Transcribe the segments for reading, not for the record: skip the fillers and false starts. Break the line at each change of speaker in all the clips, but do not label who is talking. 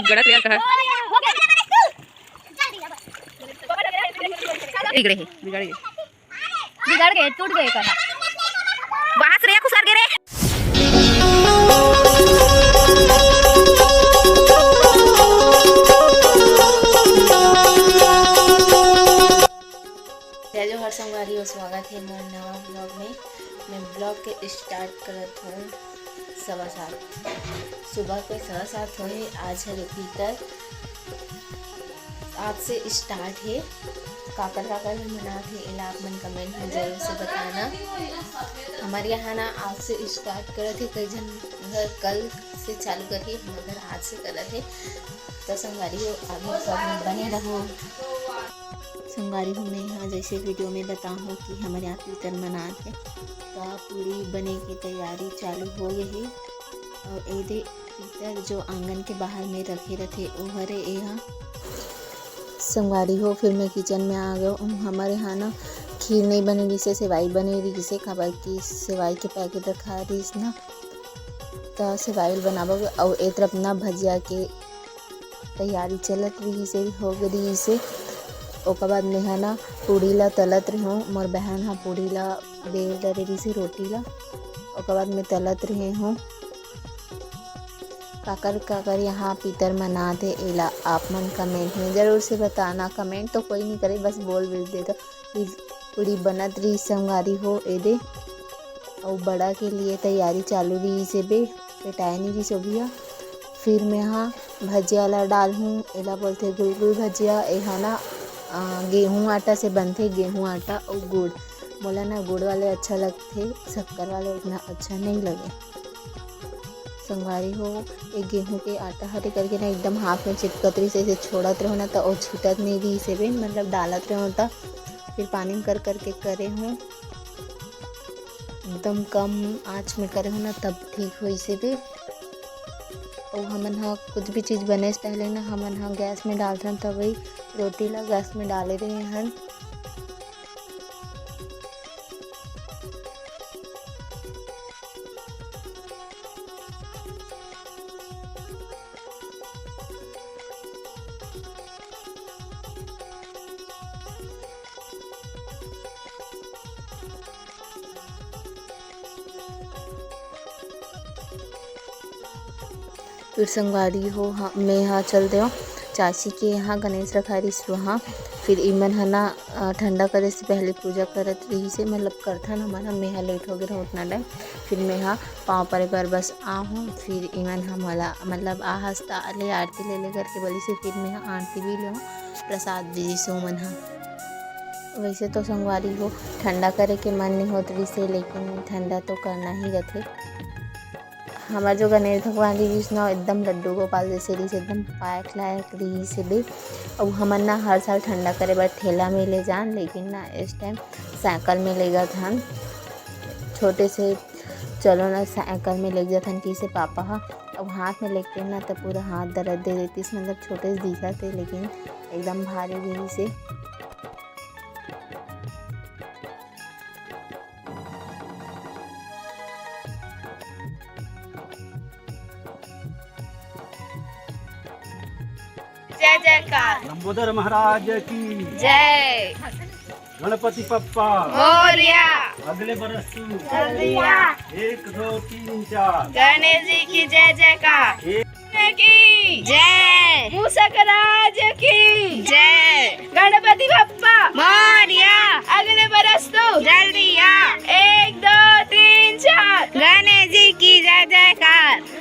गड़ा तैयार कहा बिगड़े है बिगड़ गए टूट गए कहा बाहर रे खुसर गे रे
जो हर संगवारी हो स्वागत है मोर नवा ब्लॉग में। मैं ब्लॉग के स्टार्ट करत हूँ 7:15 सुबह के 7:15 होए। आज है पीतर आज से स्टार्ट है काकर में मना थे एला आप मन कमेंट में जरूर से बताना। हमारे यहाँ ना आज से स्टार्ट करत है, कई जन घर कल से चालू करिए, हम घर आज से करत है। तो संगवारी हो आगे ब्लॉग में बने रहो। संगवारी हूँ मैं यहाँ जैसे वीडियो में बताऊँ कि हमारे यहाँ पीतर मनात है, तो पूरी बने की तैयारी चालू हो गई है। और ये पीतर जो आंगन के बाहर में रखे रहते वो हरे यहाँ संगवारी हो। फिर मैं किचन में आ गया। हमारे यहाँ ना खीर नहीं बने रही से सेवाई बने रही से खबर की सेवाई के पैकेट रखा रही ना, तो सेवाई बनाबो। और एक तरफ ना भजिया के तैयारी चलत रही से हो गई से। ओकर बाद में है ना पूड़ी ला तलत रही हूँ। मोर बहन हाँ पूड़ी ला बेल डरे रही से रोटी ला। ओकर बाद में तलत रही हूँ। काकर यहाँ पीतर मनाते एला आप मन कमेंट में ज़रूर से बताना। कमेंट तो कोई नहीं करे, बस बोल देता। पूड़ी बनत रही संगवारी हो एदे। और बड़ा के लिए तैयारी चालू रही से बे पेटाए नहीं रही सोभिया। फिर मैं यहाँ भजिया ला डाल हूँ, एला बोलते गुल भजिया। यहाँ ना गेहूँ आटा से बनते, गेहूँ आटा और गुड़। बोला ना गुड़ वाले अच्छा लगते, शक्कर वाले उतना अच्छा नहीं लगे। संगवारी हो एक गेहूँ के आटा हरे करके ना एकदम हाथ में चिपकत रही से छोड़त रहो ना, तो और छूटत नहीं रही से भी मतलब डालत रहो। तो फिर पानी में कर करके करे हूँ, एकदम कम आँच में करे हूँ ना, तब ठीक हुई से भी। और हमन हाँ कुछ भी चीज़ बने से पहले ना हमन हाँ गैस में डालते हैं, तब वही रोटी ला गैस में डाले रहे हैं। फिर संगवारी हो हाँ मैं यहाँ चल दे चाची के यहाँ गणेश रखा रही वहाँ। फिर इमन है ना ठंडा करे से पहले पूजा करत रही से मतलब करथन हमारा। मैं यहाँ लेट हो गया उतना टाइम। फिर मैं यहाँ पाँव पर एक बार बस आ हूँ। फिर इमन हमारा मतलब आ हंसता ले आरती ले करके बोली से। फिर मैं यहाँ आरती भी ले प्रसाद भी सो मन हाँ। वैसे तो संगवारी हो ठंडा करे के मन नहीं होत रही से, लेकिन ठंडा तो करना ही रहते। हमारा जो गणेश भगवान जी ना एकदम लड्डू गोपाल जैसे रही से एकदम पायक लायक रही से भी। अब हमन ना हर साल ठंडा करे बार ठेला में ले जान, लेकिन ना इस टाइम साइकिल में ले गए था। छोटे से चलो ना साइकिल में ले गए थे कि से पापा हाँ। अब हाथ में लेते ना तो पूरा हाथ दर्द दे देती, मतलब छोटे से दिखा थे लेकिन एकदम भारी रही से।
जय जयकार
लंबोदर महाराज की
जय।
गणपति पप्पा
मोरिया
अगले बरस
जल्दिया
1 2 3 4
गणेश जी की जय जयकार की जय। मूषक राज की जय। गणपति बप्पा मोरिया अगले बरस तो जल्दी आ 1 2 3 4 गणेश जी की जय जयकार।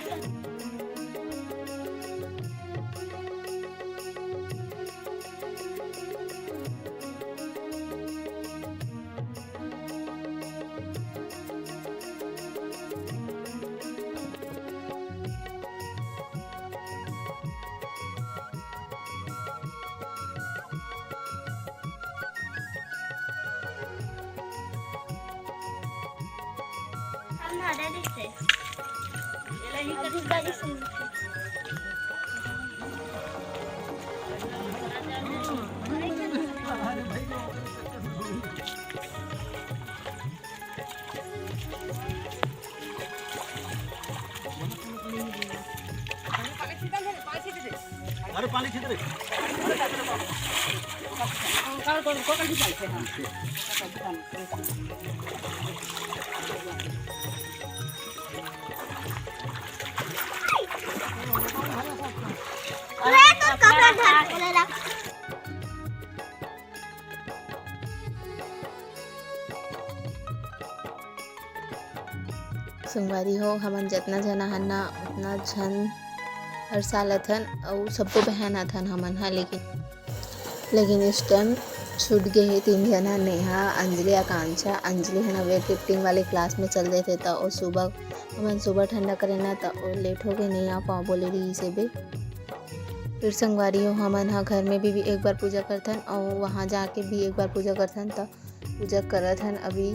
संगवारी हो हमन जितना जना हन ना उतना झन हर साल अथन और सबको बहन अथन हमन हा, लेकिन इस टाइम छूट गए हे 3 जना, नेहा, अंजलि, आकांक्षा। अंजलि है ना वेट लिफ्टिंग वाले क्लास में चल रहे थे तो और सुबह हमन सुबह ठंडा करे ना तो और लेट हो गए, नहीं आ पाओ बोले रही से बे। फिर संगवारी हो हमन हा घर में भी एक बार पूजा करथन और वहाँ जाके भी एक बार पूजा करथन, तो पूजा करत हन अभी।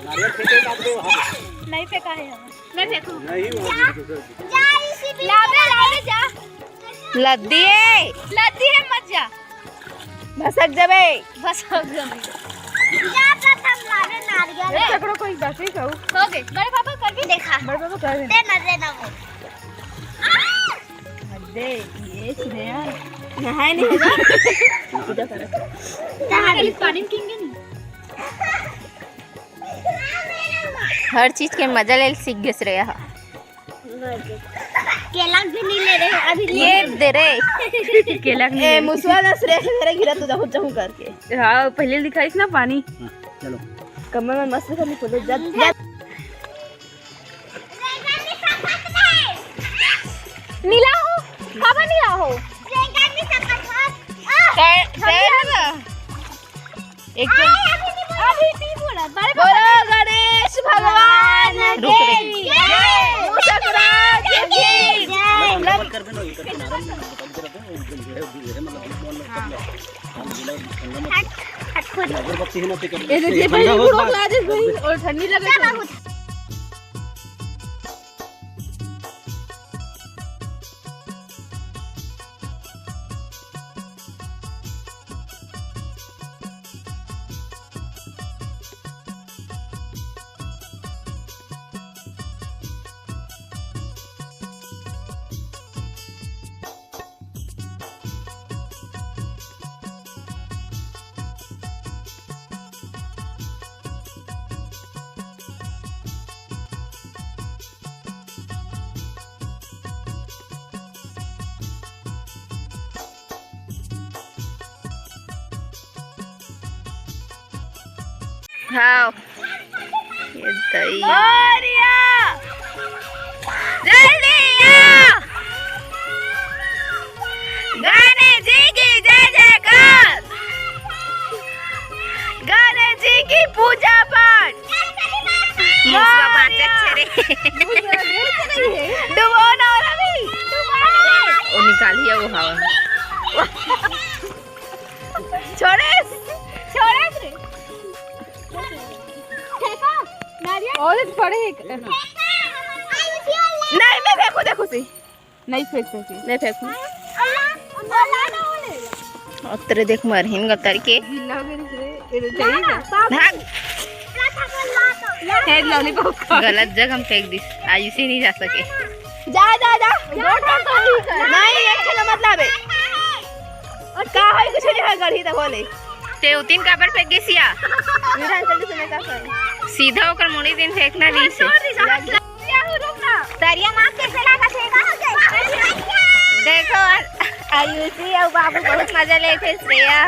नारियल फेंके काट दो।
नहीं फेंका है, मैं फेंकू।
नहीं
लावे जा
लद्दी
है मत जा,
भसक जबे
जा प्रथम लावे नारियल
पकड़ो कोई बात नहीं कहू
हो गए। बड़े पापा कर भी देखा,
बड़े पापा कर
देना वो
दे ये स्नेहा नहाए नहीं होगा पूजा कर
कहां गई पानी में किंगे नहीं।
हर चीज के मजा ले सीख गए श्रेया।
केला भी नहीं ले रहे अभी,
ये दे रे केला ए मुसवा ना श्रेया से मेरा गिरा तू जाहु जाहु करके। हां पहले दिखाई ना पानी।
चलो
कमर में मस्त करनी पड़े जा
नीला हो खावा नीला हो
एक
अभी नहीं बोला। बड़े
बोलो गणेश भगवान की जय, मुसकराज की जय।
कर बनो ये करके नारायण अगरबत्ती है ना पे
ये देखिए पहले भूख लाजे भाई और ठंडी लगे। हाँ ये दही जल्दी गणेश जी की जय जयकार, गणेश जी की पूजा पाठ। वो निकालिए वो हवा छोड़े और पड़े नहीं मैं फेंकू देखो सी नहीं फेंक सकी नहीं फेंकू और तेरे देख मरहिन गतर के गलत जगह हम फेंक दी आयुष ही नहीं जा सके। जा जा जा नहीं एक मतलब है और का है कुछ नहीं है गढ़ी तक बोले ते उतिन का पर फेंक दी सिया विधान जल्दी से मैं का कर सीधा होकर मुड़ी दिन फेंकना नहीं से दरिया नाक कैसे लगा देखो आयुषी और बाबू बहुत मजा लेते श्रेया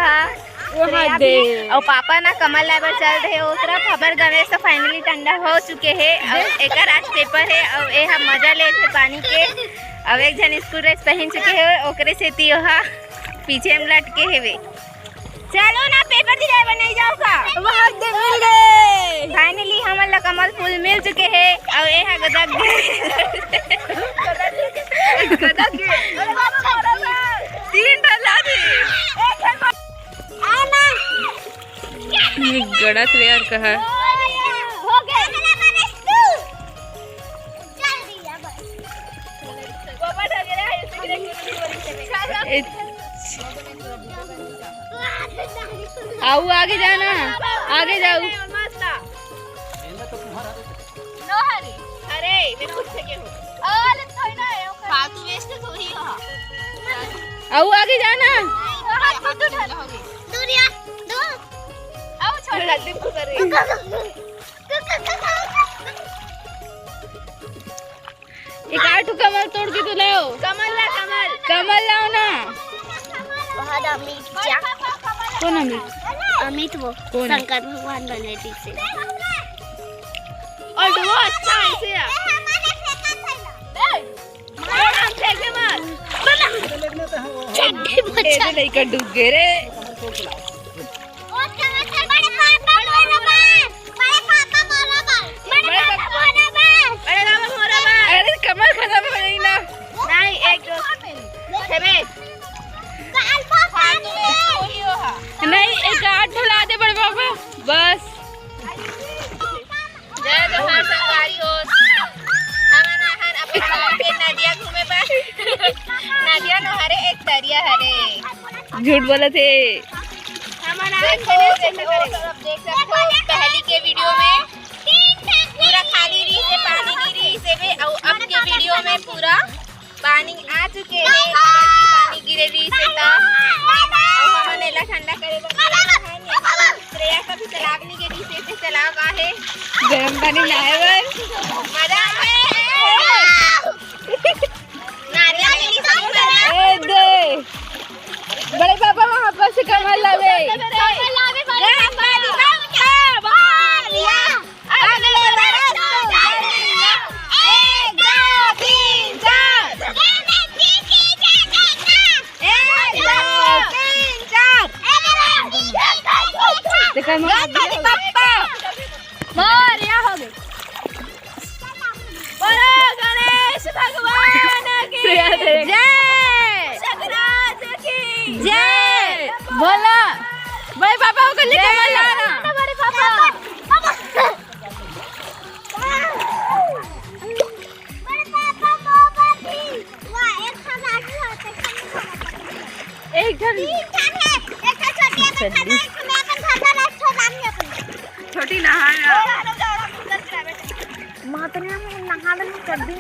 और पापा ना कमल लाइबर चल रहे ओकरा खबर गणेश तो फाइनली ठंडा हो चुके है। और एक आज पेपर है और ये हम मजा ले थे पानी के। अब एक जन स्कूल ड्रेस पहन चुके है ओकरे से तियोहा पीछे में लटके है वे। चलो ना पेपर दिलाए बनाई जाओ का मिल गए। फाइनली हमला कमल फूल मिल चुके हैं और ये है गदक तीन डला दी गड़त रे और कहा
हो गए
आओ आगे जाना आगे जाओ।
अरे मैं खुद से के हूं अरे थोड़ी ना है फालतू वेस्ट थोड़ी हो।
आओ आगे जाना
दूरिया दो आओ छोड़ जल्दी कर रही
एक आठू कमल तोड़ के तो लाओ। कमल लाओ ना।
बहुत अमित क्या
कौन
अमित वो
कौन है?
शंकर भगवान बने थी से और वो अच्छा ऐसे है
ऐसे नहीं कर डूब गए रे। अरे कमल खत्म हो गई ना।
नहीं एक
नहीं एक आठू ला दे बड़े बाबा बस।
जय जोहार संगवारी हो हमारा हर अपने गांव के नदिया घूमे पर नदिया नहरे एक तरिया हरे
झूठ बोले थे।
देखो देख सकते हो पहली के वीडियो में पूरा खाली रही से पानी नहीं रही से भी और अब के वीडियो में पूरा पानी आ चुके हैं। पानी गिरे रही से था और हमने ला ठंडा करे श्रेया का भी तालाब नहीं गिरी से तालाब आहे
गर्म पानी नहाए बर
मजा नारियल की सब
ए दे बड़े पापा वहां पर से कमल लावे।
गणपति बप्पा मोरया हो गए। बोलो गणेश भगवान की जय सकरात की
जय बोला बड़े पापा को लेके कमल लाना।
बड़े पापा
एक घड़ी छोटी नहाना
मातरिया में नहाने में कर दी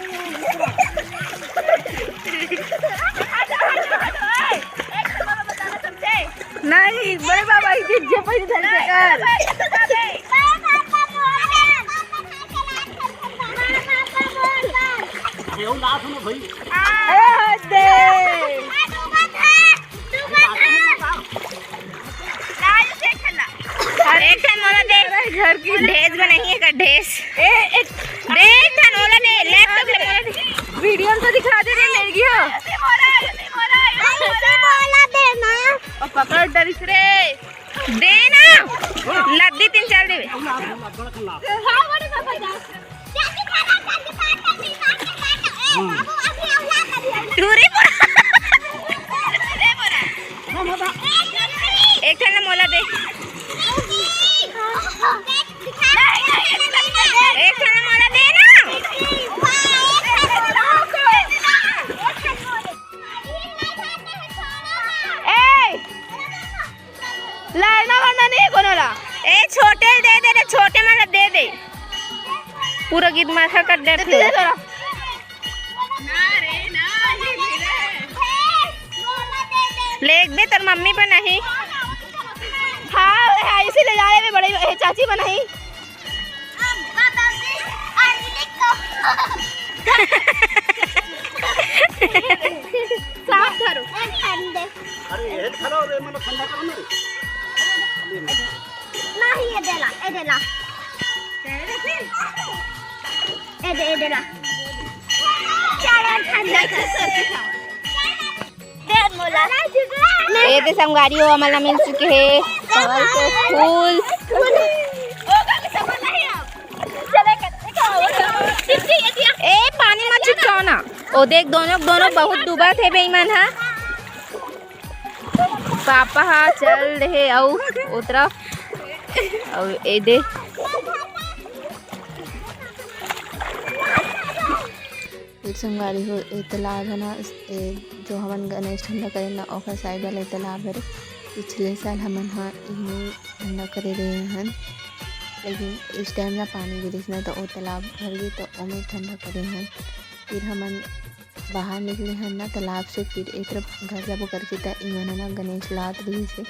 नहीं बड़े बाबा की पैसे धर के कर।
केहू ना सुनो भाई
ए दे
एक ठन मोला दे
घर की
ढेस बनाई है का ढेस
एक
दे ठन मोला दे लैपटॉप ले मोला दे
वीडियो में तो दिखा दे रहे लड़की हो
मोला दे ना
और पकड़ डरिस रे
देना लद्दी तीन चार दे दूरी एक ठन मोला दे एक ठन मोला दे ना
लड़ना वरना नहीं कोनोला।
ए छोटे दे दे रे छोटे मतलब दे दे पूरा गीत माथा कर दे
दे थोड़ा
ले दे तर मम्मी पे नहीं
हाँ ऐसे ले जाए में बड़े चाची बनाई
अरे ये खड़ा रे मतलब ठंडा करो ना
नहीं ये देला ए देला चला ठंडा दे मोला
ये ते संगारी हो आम्हाला मिल चुके हैं कमल के फूल। ए पानी मत चिपकाओ ना। ओ देख दोनों बहुत डूबा थे बेईमान। हाँ पापा हाँ चल रहे आओ उतरा और ए दे एक संगारी हो ए तालाब है ना जो हमन गणेश ठंडा करे ना ओकर साइड वाले तालाब है। पिछले साल हमन हाँ इन्हें ठंडा करे रहे हैं लेकिन इस टाइम ना पानी गिरिस ना तो वो तालाब भर गई तो ओमे ठंडा करे हैं। फिर हमन बाहर निकले हैं ना तालाब से फिर एक तरफ घर जाबो करके तो इवन ना गणेश लात रही से